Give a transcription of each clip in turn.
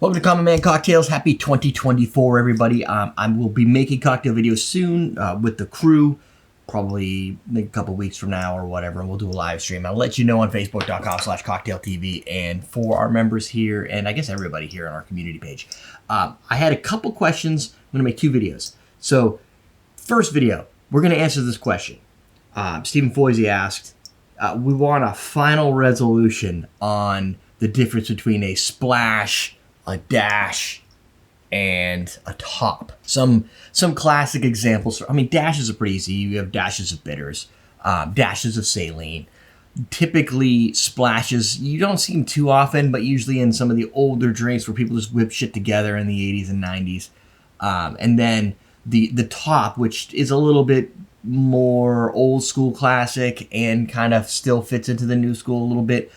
Welcome to Common Man Cocktails. Happy 2024, everybody. I will be making cocktail videos soon with the crew, probably a couple weeks from now or whatever, and we'll do a live stream. I'll let you know on facebook.com/cocktailtv, and for our members here, and I guess everybody here on our community page. I had a couple questions. I'm going to make two videos. So, first video, we're going to answer this question. Stephen Foisey asked, we want a final resolution on the difference between a splash, a dash, and a top. Some classic examples. I mean, dashes are pretty easy. You have dashes of bitters, dashes of saline. Typically, splashes, you don't see them too often, but usually in some of the older drinks where people just whip shit together in the 80s and 90s. And then the top, which is a little bit more old school classic and kind of still fits into the new school a little bit.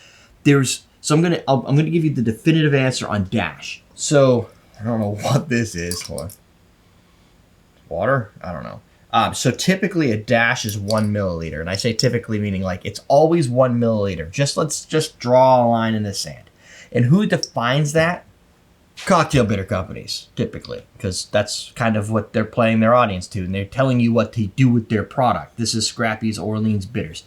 So I'm gonna give you the definitive answer on dash. So I don't know what this is. Hold on. Water? I don't know. So typically a dash is 1 milliliter, and I say typically meaning like it's always 1 milliliter. Let's just draw a line in the sand. And who defines that? Cocktail bitter companies, typically, because that's kind of what they're playing their audience to, and they're telling you what to do with their product. This is Scrappy's Orleans Bitters.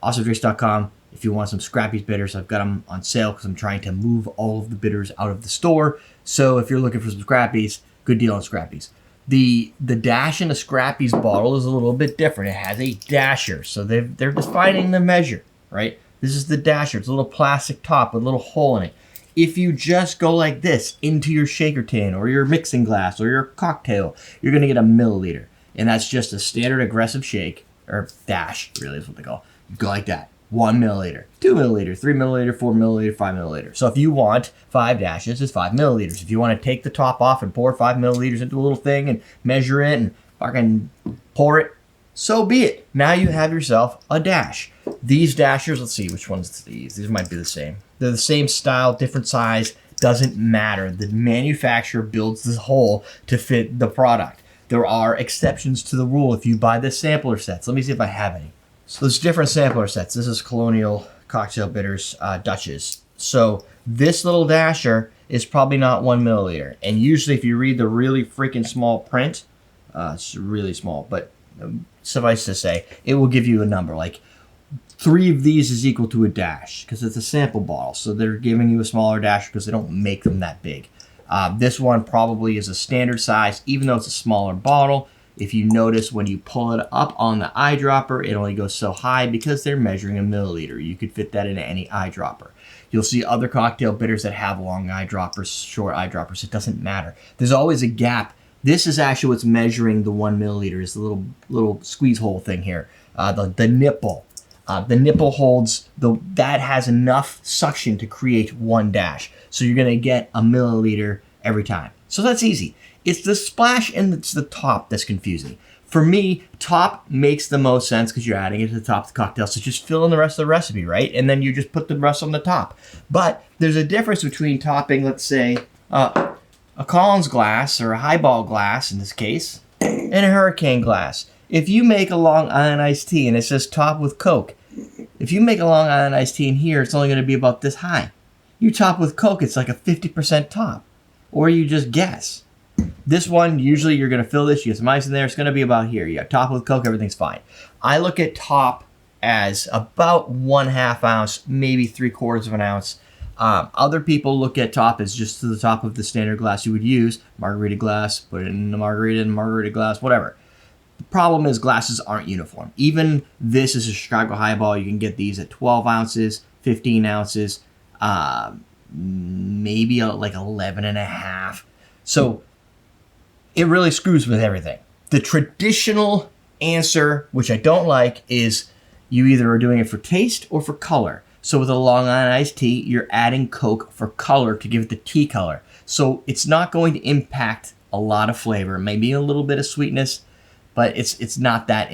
AwesomeDrinks.com. If you want some Scrappy's bitters, I've got them on sale because I'm trying to move all of the bitters out of the store. So if you're looking for some Scrappy's, good deal on Scrappy's. The dash in a Scrappy's bottle is a little bit different. It has a dasher, so they're defining the measure, right? This is the dasher. It's a little plastic top with a little hole in it. If you just go like this into your shaker tin or your mixing glass or your cocktail, you're going to get a milliliter. And that's just a standard aggressive shake, or dash, really is what they call it. You go like that. 1 milliliter, 2 milliliter, 3 milliliter, 4 milliliter, 5 milliliter. So if you want 5 dashes, it's 5 milliliters. If you want to take the top off and pour 5 milliliters into a little thing and measure it and fucking pour it, so be it. Now you have yourself a dash. These dashers, let's see which ones these. These might be the same. They're the same style, different size, doesn't matter. The manufacturer builds this whole to fit the product. There are exceptions to the rule if you buy the sampler sets. Let me see if I have any. So there's different sampler sets. This is Colonial Cocktail Bitters Dutches. So this little dasher is probably not 1 milliliter. And usually if you read the really freaking small print, it's really small, but suffice to say, it will give you a number. Like 3 of these is equal to a dash because it's a sample bottle. So they're giving you a smaller dasher because they don't make them that big. This one probably is a standard size, even though it's a smaller bottle. If you notice when you pull it up on the eyedropper, it only goes so high because they're measuring a milliliter. You could fit that into any eyedropper. You'll see other cocktail bitters that have long eyedroppers, short eyedroppers. It doesn't matter. There's always a gap. This is actually what's measuring the 1 milliliter, is the little squeeze hole thing here. The nipple. The nipple holds, that has enough suction to create 1 dash. So you're going to get a milliliter every time. So that's easy. It's the splash and it's the top that's confusing. For me, top makes the most sense because you're adding it to the top of the cocktail. So just fill in the rest of the recipe, right? And then you just put the rest on the top. But there's a difference between topping, let's say, a Collins glass or a highball glass in this case, and a hurricane glass. If you make a Long Island iced tea and it says top with Coke, if you make a Long Island iced tea in here, it's only going to be about this high. You top with Coke, it's like a 50% top. Or you just guess. This one, usually you're going to fill this, you get some ice in there, it's going to be about here. You got top with Coke, everything's fine. I look at top as about 1/2 ounce, maybe 3/4 of an ounce. Other people look at top as just to the top of the standard glass you would use, margarita glass, put it in the margarita glass, whatever. The problem is glasses aren't uniform. Even this is a Chicago highball. You can get these at 12 ounces, 15 ounces, maybe like 11.5. So it really screws with everything. The traditional answer, which I don't like, is you either are doing it for taste or for color. So with a Long Island iced tea, you're adding Coke for color to give it the tea color. So it's not going to impact a lot of flavor, maybe a little bit of sweetness, but it's not that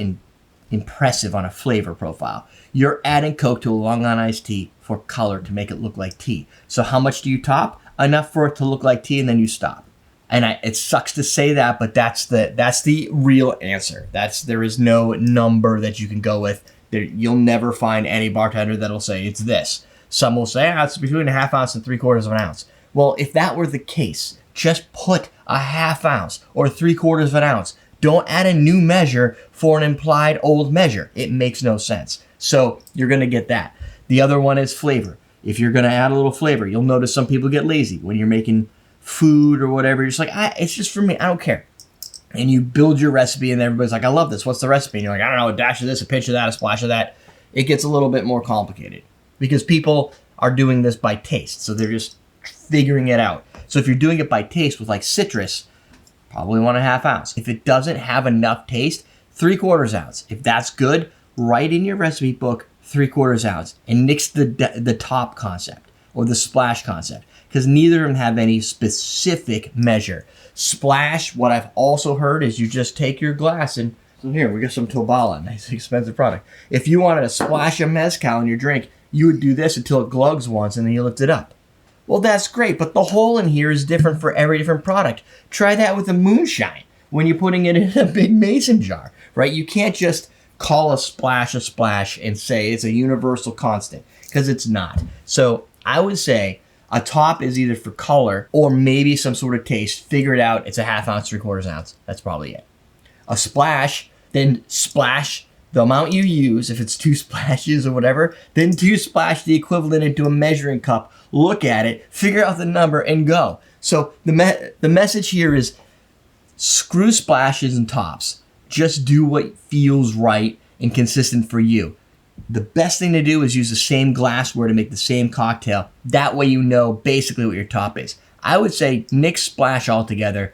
impressive on a flavor profile. You're adding Coke to a Long Island iced tea for color to make it look like tea. So how much do you top? Enough for it to look like tea, and then you stop. And it sucks to say that, but that's the real answer. There is no number that you can go with. You'll never find any bartender that'll say it's this. Some will say, it's between 1/2 ounce and 3/4 of an ounce. Well, if that were the case, just put a ½ ounce or 3/4 ounce. Don't add a new measure for an implied old measure. It makes no sense. So you're going to get that. The other one is flavor. If you're going to add a little flavor, you'll notice some people get lazy when you're making food or whatever. You're just like, it's just for me. I don't care. And you build your recipe and everybody's like, I love this. What's the recipe? And you're like, I don't know, a dash of this, a pinch of that, a splash of that. It gets a little bit more complicated because people are doing this by taste. So they're just figuring it out. So if you're doing it by taste with like citrus, probably want a ½ ounce. If it doesn't have enough taste, 3/4 ounce. If that's good, write in your recipe book 3/4 ounce and nix the top concept or the splash concept because neither of them have any specific measure. Splash, what I've also heard is you just take your glass and, so here, we got some Tobala, nice expensive product. If you wanted to splash a mezcal in your drink, you would do this until it glugs once and then you lift it up. Well, that's great, but the hole in here is different for every different product. Try that with a moonshine when you're putting it in a big mason jar, right? You can't just call a splash and say it's a universal constant because it's not. So I would say a top is either for color or maybe some sort of taste. Figure it out. It's a ½ ounce, 3/4 ounce. That's probably it. A splash, then splash the amount you use. If it's 2 splashes or whatever, then 2 splash the equivalent into a measuring cup. Look at it, figure out the number, and go. So the message here is screw splashes and tops. Just do what feels right and consistent for you. The best thing to do is use the same glassware to make the same cocktail. That way you know basically what your top is. I would say nix splash altogether.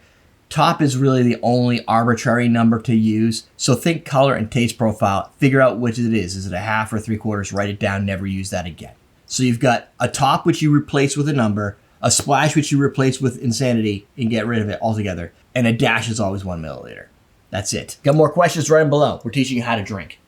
Top is really the only arbitrary number to use. So think color and taste profile. Figure out which it is. Is it a ½ or 3/4? Write it down. Never use that again. So you've got a top which you replace with a number, a splash which you replace with insanity and get rid of it altogether, and a dash is always 1 milliliter. That's it. Got more questions? Write them below. We're teaching you how to drink.